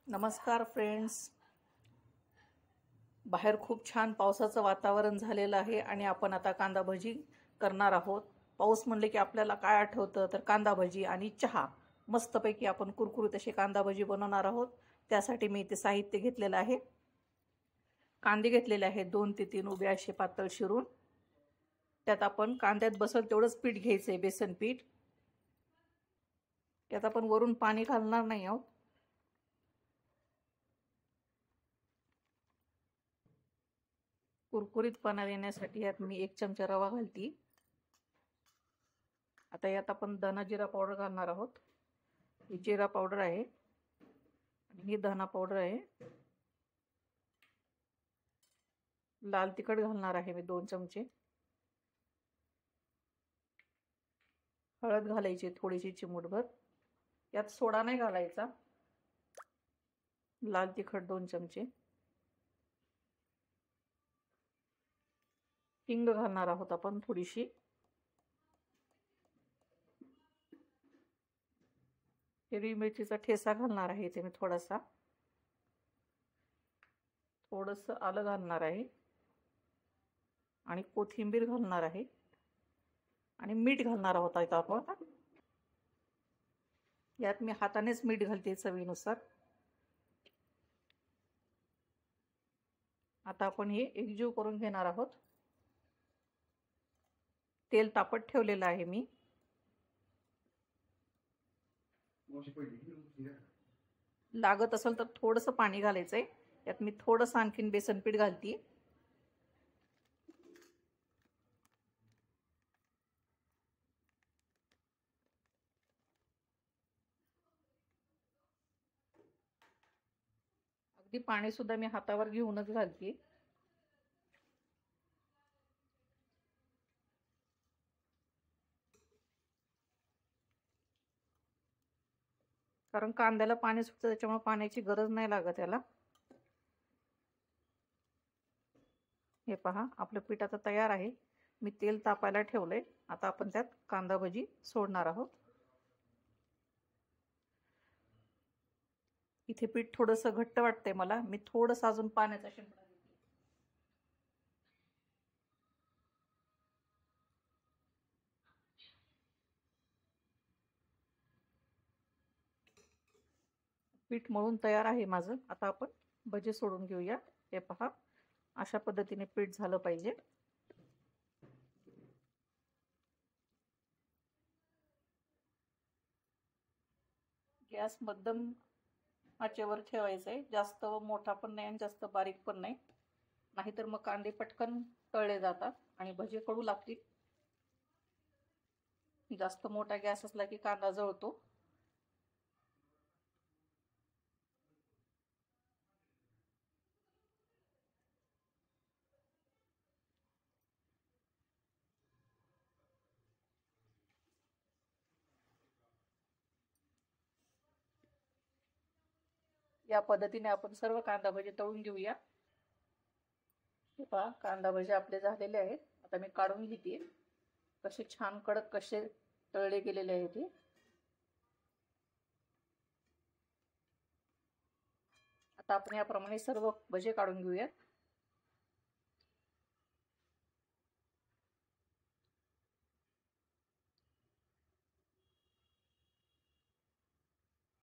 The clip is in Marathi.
नमस्कार फ्रेंड्स. बाहेर खूप छान पावसाचं वातावरण झालेलं आहे आणि आपण आता कांदा भजी करणार आहोत. पाऊस म्हणले की आपल्याला काय आठवतं तर कांदा भजी आणि चहा. मस्तपैकी आपण कुरकुरीत अशी कांदा भजी बनवणार आहोत. त्यासाठी मी इथे साहित्य घेतलेलं आहे. कांदे घेतलेले आहेत 2 ते 3 उभे असे पातळ चिरून. त्यात आपण कांद्यात बसल तेवढंच पीठ घ्यायचंय, बेसन पीठ. त्यात आपण वरून पाणी घालणार नाही आहोत. कुरकुरीतपणा येण्यासाठी यात मी 1 चमचा रवा घालते. आता यात आपण धना जिरा पावडर घालणार आहोत. ही जिरा पावडर आहे आणि ही धना पावडर आहे. लाल तिखट घालणार आहे मी 2 चमचे. हळद घालायची थोडीशी चिमूटभर. यात सोडा नाही घालायचा. लाल तिखट 2 चमचे. हिंग घालणार आहोत आपण थोडीशी. हिरवी मिरचीचा ठेचा घालणार आहे इथे मी थोडासा. थोडंसं आलं घालणार आहे आणि कोथिंबीर घालणार आहे आणि मीठ घालणार आहोत आता आपण. यात मी हातानेच मीठ घालते चवीनुसार. आता आपण हे एकजीव करून घेणार आहोत. तेल तापत ठेवलेलं आहे मी. लागत असेल तर थोडंसं पाणी घालायचंय. यात मी थोडंसं आणखीन बेसन पीठ घालते. अगदी पाणी सुद्धा मी हातावर घेऊनच घालते. कारण कांद्याला पाणी सुटतं, त्याच्यामुळे पाण्याची गरज नाही लागत याला. हे पहा, आपलं पीठ आता तयार आहे. मी तेल तापायला ठेवलंय. आता आपण त्यात कांदा भजी सोडणार आहोत. इथे पीठ थोडंसं घट्ट वाटतंय मला. मी थोडंसं अजून पाण्याचा शिंपडा देते. पीठ मळून तयार आहे माझं. आता आपण भजी सोडून घेऊया. हे पहा, अशा पद्धतीने पीठ झालं पाहिजे. गॅस मध्यम आचेवर ठेवायचा आहे. जास्त मोठा पण नाही आणि जास्त बारीक पण नाही. नाहीतर मग कांदे पटकन तळले जातात आणि भजी कडू लागतील. जास्त मोठा गॅस असला की कांदा जळतो. या पद्धतीने आपण सर्व कांदा भजी तळून घेऊया. हे पहा, कांदा भजी आपले झालेले आहेत. आता मी काढून घेते. कसे छान कडक कसे तळले गेलेले आहेत ते. आता आपण याप्रमाणे सर्व भजे काढून घेऊयात.